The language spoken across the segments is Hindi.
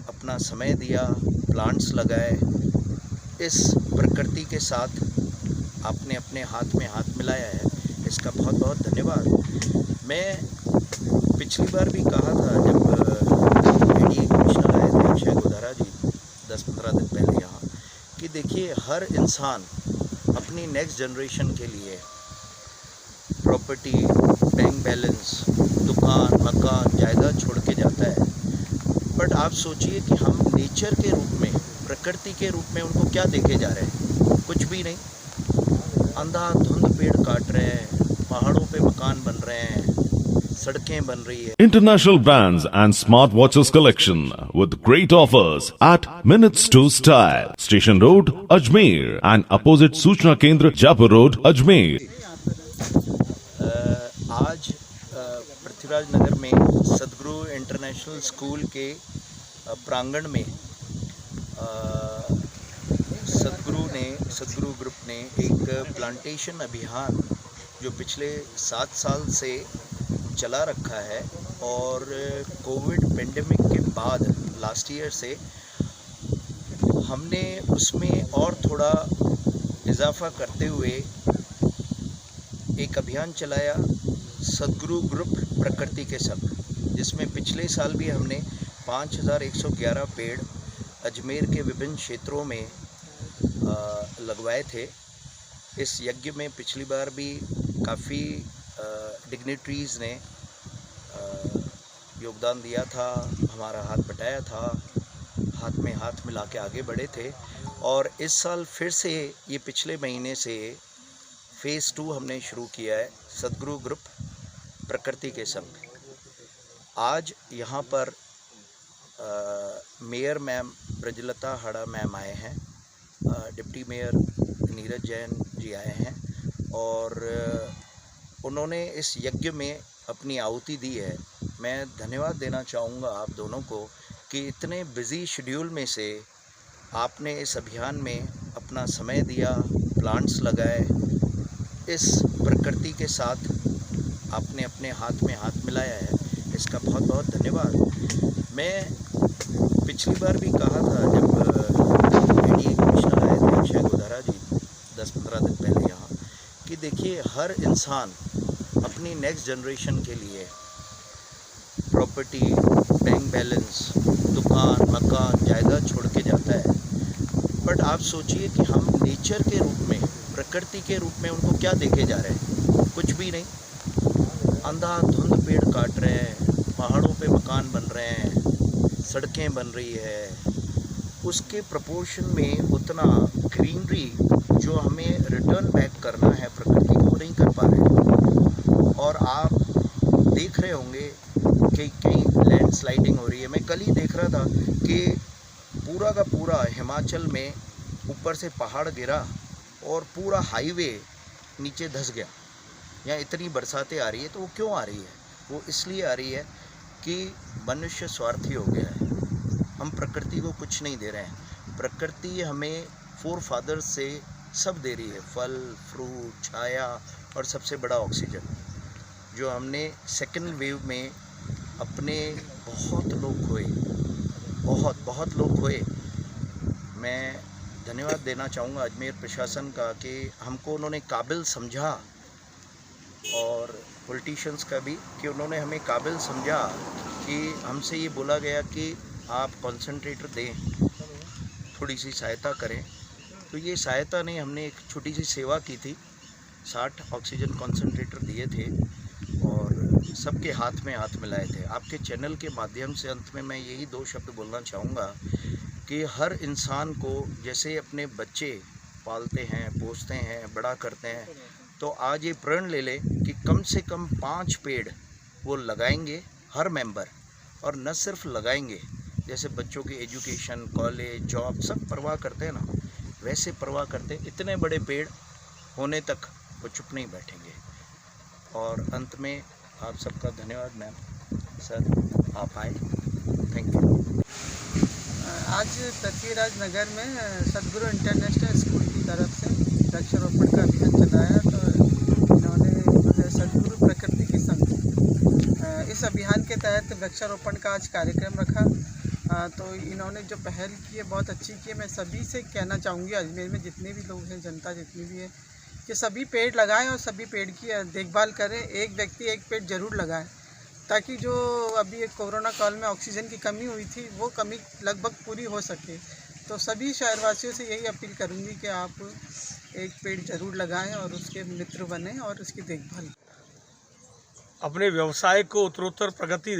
अपना समय दिया, प्लांट्स लगाए, इस प्रकृति के साथ आपने अपने हाथ में हाथ मिलाया है, इसका बहुत बहुत धन्यवाद। मैं पिछली बार भी कहा था जब एडीए कमिश्नर आए थे अक्षय गोधारा जी 10-15 दिन पहले यहाँ, कि देखिए हर इंसान अपनी नेक्स्ट जनरेशन के लिए प्रॉपर्टी, बैंक बैलेंस, दुकान, मकान, जायदाद छोड़ के जाता है। बट आप सोचिए कि हम नेचर के रूप में, प्रकृति के रूप में उनको क्या देके जा रहे हैं? कुछ भी नहीं। अंधाधुंध पेड़ काट रहे हैं, पहाड़ों पे मकान बन रहे हैं, सड़कें बन रही है। International brands and smartwatches collection with great offers at Minutes to Style, Station Road, Ajmer and opposite Suchna Kendra, Jaipur Road, Ajmer. आज पृथ्वीराज नगर में सदगुरु इंटरनेशनल स्कूल के प्रांगण में सदगुरु ग्रुप ने एक प्लांटेशन अभियान जो पिछले 7 साल से चला रखा है और कोविड पेंडेमिक के बाद लास्ट ईयर से हमने उसमें और थोड़ा इजाफा करते हुए एक अभियान चलाया, सदगुरु ग्रुप प्रकृति के संग, जिसमें पिछले साल भी हमने 5111 पेड़ अजमेर के विभिन्न क्षेत्रों में लगवाए थे। इस यज्ञ में पिछली बार भी काफ़ी डिग्निटरीज़ ने योगदान दिया था, हमारा हाथ बटाया था, हाथ में हाथ मिला के आगे बढ़े थे। और इस साल फिर से ये पिछले महीने से फ़ेज़ 2 हमने शुरू किया है, सदगुरु ग्रुप प्रकृति के संग। आज यहाँ पर मेयर मैम ब्रजलता हाड़ा मैम आए हैं, डिप्टी मेयर नीरज जैन जी आए हैं और उन्होंने इस यज्ञ में अपनी आहुति दी है। मैं धन्यवाद देना चाहूँगा आप दोनों को कि इतने बिज़ी शेड्यूल में से आपने इस अभियान में अपना समय दिया, प्लांट्स लगाए, इस प्रकृति के साथ आपने अपने हाथ में हाथ मिलाया है, इसका बहुत बहुत धन्यवाद। मैं पिछली बार भी कहा था जब एडीए कमिश्नर आए थे अक्षय गोधारा जी 10-15 दिन पहले यहाँ, कि देखिए हर इंसान अपनी नेक्स्ट जनरेशन के लिए प्रॉपर्टी, बैंक बैलेंस, दुकान, मकान, जायदाद छोड़ के जाता है। बट आप सोचिए कि हम नेचर के रूप में, प्रकृति के रूप में उनको क्या देके जा रहे हैं? कुछ भी नहीं। अंधाधुंध पेड़ काट रहे हैं, पहाड़ों पे मकान बन रहे हैं, सड़कें बन रही है, उसके प्रपोर्शन में उतना ग्रीनरी जो हमें रिटर्न बैक करना है प्रकृति को, वो नहीं कर पा रहे। और आप देख रहे होंगे कि कहीं लैंडस्लाइडिंग हो रही है। मैं कल ही देख रहा था कि पूरा का पूरा हिमाचल में ऊपर से पहाड़ गिरा और पूरा हाईवे नीचे धंस गया। यहाँ इतनी बरसातें आ रही है, तो वो क्यों आ रही है? वो इसलिए आ रही है कि मनुष्य स्वार्थी हो गया है। हम प्रकृति को कुछ नहीं दे रहे हैं। प्रकृति हमें फोर फादर्स से सब दे रही है, फल, फ्रूट, छाया और सबसे बड़ा ऑक्सीजन, जो हमने सेकेंड वेव में अपने बहुत लोग खोए, बहुत लोग खोए। मैं धन्यवाद देना चाहूँगा अजमेर प्रशासन का कि हमको उन्होंने काबिल समझा, और पॉलिटिशियंस का भी कि उन्होंने हमें काबिल समझा कि हमसे ये बोला गया कि आप कंसंट्रेटर दें, थोड़ी सी सहायता करें। तो ये सहायता नहीं, हमने एक छोटी सी सेवा की थी, 60 ऑक्सीजन कंसंट्रेटर दिए थे और सबके हाथ में हाथ मिलाए थे। आपके चैनल के माध्यम से अंत में मैं यही 2 शब्द बोलना चाहूँगा कि हर इंसान को जैसे अपने बच्चे पालते हैं, पोसते हैं, बड़ा करते हैं, तो आज ये प्रण ले लें कि कम से कम 5 पेड़ वो लगाएंगे हर मेंबर, और न सिर्फ लगाएंगे, जैसे बच्चों की एजुकेशन, कॉलेज, जॉब सब परवाह करते हैं ना, वैसे परवाह करते हैं। इतने बड़े पेड़ होने तक वो चुप नहीं बैठेंगे। और अंत में आप सबका धन्यवाद मैम, सर आप आए, थैंक यू। आज पृथ्वीराज नगर में सदगुरु इंटरनेशनल स्कूल की तरफ से वृक्षारोपण का अभियान चलाया। तो इन्होंने सदगुरु प्रकृति के संग इस अभियान के तहत वृक्षारोपण का आज कार्यक्रम रखा। तो इन्होंने जो पहल की है बहुत अच्छी की है। मैं सभी से कहना चाहूँगी, अजमेर में जितने भी लोग हैं, जनता जितनी भी है, कि सभी पेड़ लगाएं और सभी पेड़ की देखभाल करें। एक व्यक्ति एक पेड़ ज़रूर लगाए, ताकि जो अभी एक कोरोना काल में ऑक्सीजन की कमी हुई थी वो कमी लगभग पूरी हो सके। तो सभी शहरवासियों से यही अपील करूँगी कि आप एक पेड़ ज़रूर लगाएं और उसके मित्र बनें और उसकी देखभाल करें। अपने व्यवसाय को उत्तरोत्तर प्रगति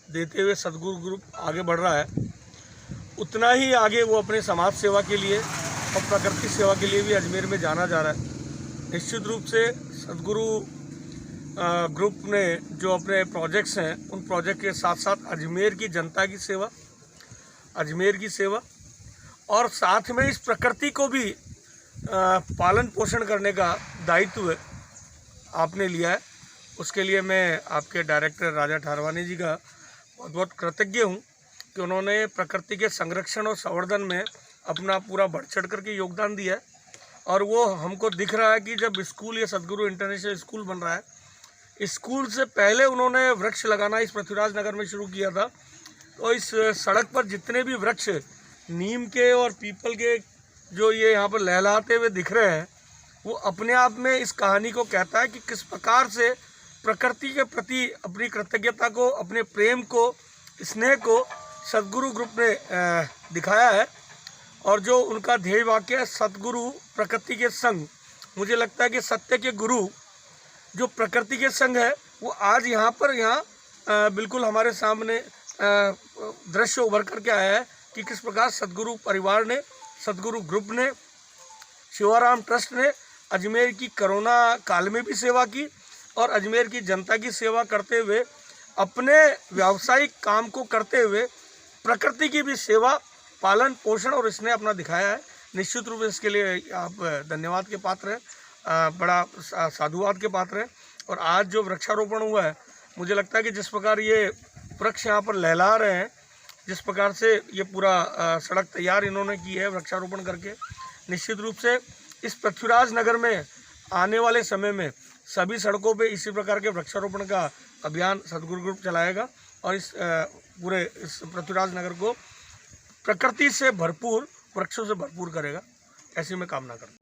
देते हुए सद्गुरु ग्रुप आगे बढ़ रहा है, उतना ही आगे वो अपने समाज सेवा के लिए और प्रकृति सेवा के लिए भी अजमेर में जाना जा रहा है। निश्चित रूप से सद्गुरु ग्रुप ने जो अपने प्रोजेक्ट्स हैं, उन प्रोजेक्ट के साथ साथ अजमेर की जनता की सेवा, अजमेर की सेवा और साथ में इस प्रकृति को भी पालन पोषण करने का दायित्व आपने लिया है। उसके लिए मैं आपके डायरेक्टर राजा ठारवानी जी का बहुत बहुत कृतज्ञ हूँ कि उन्होंने प्रकृति के संरक्षण और संवर्धन में अपना पूरा बढ़ चढ़ करके योगदान दिया है। और वो हमको दिख रहा है कि जब स्कूल, ये सद्गुरु इंटरनेशनल स्कूल बन रहा है, स्कूल से पहले उन्होंने वृक्ष लगाना इस पृथ्वीराज नगर में शुरू किया था। तो इस सड़क पर जितने भी वृक्ष नीम के और पीपल के जो ये यहाँ पर लहलाते हुए दिख रहे हैं, वो अपने आप में इस कहानी को कहता है कि किस प्रकार से प्रकृति के प्रति अपनी कृतज्ञता को, अपने प्रेम को, स्नेह को सद्गुरु ग्रुप ने दिखाया है। और जो उनका ध्येय वाक्य है, सद्गुरु प्रकृति के संग, मुझे लगता है कि सत्य के गुरु जो प्रकृति के संग है, वो आज यहाँ बिल्कुल हमारे सामने दृश्य उभर करके आया है कि किस प्रकार सद्गुरु परिवार ने, सद्गुरु ग्रुप ने, शिवाराम ट्रस्ट ने अजमेर की कोरोना काल में भी सेवा की और अजमेर की जनता की सेवा करते हुए, अपने व्यावसायिक काम को करते हुए प्रकृति की भी सेवा, पालन पोषण और इसने अपना दिखाया है। निश्चित रूप से इसके लिए आप धन्यवाद के पात्र हैं, बड़ा साधुवाद के पात्र हैं। और आज जो वृक्षारोपण हुआ है, मुझे लगता है कि जिस प्रकार ये वृक्ष यहाँ पर लहला रहे हैं, जिस प्रकार से ये पूरा सड़क तैयार इन्होंने की है वृक्षारोपण करके, निश्चित रूप से इस पृथ्वीराज नगर में आने वाले समय में सभी सड़कों पे इसी प्रकार के वृक्षारोपण का अभियान सद्गुरु ग्रुप चलाएगा और इस पूरे इस पृथ्वीराज नगर को प्रकृति से भरपूर, वृक्षों से भरपूर करेगा, ऐसी मैं कामना करता हूँ।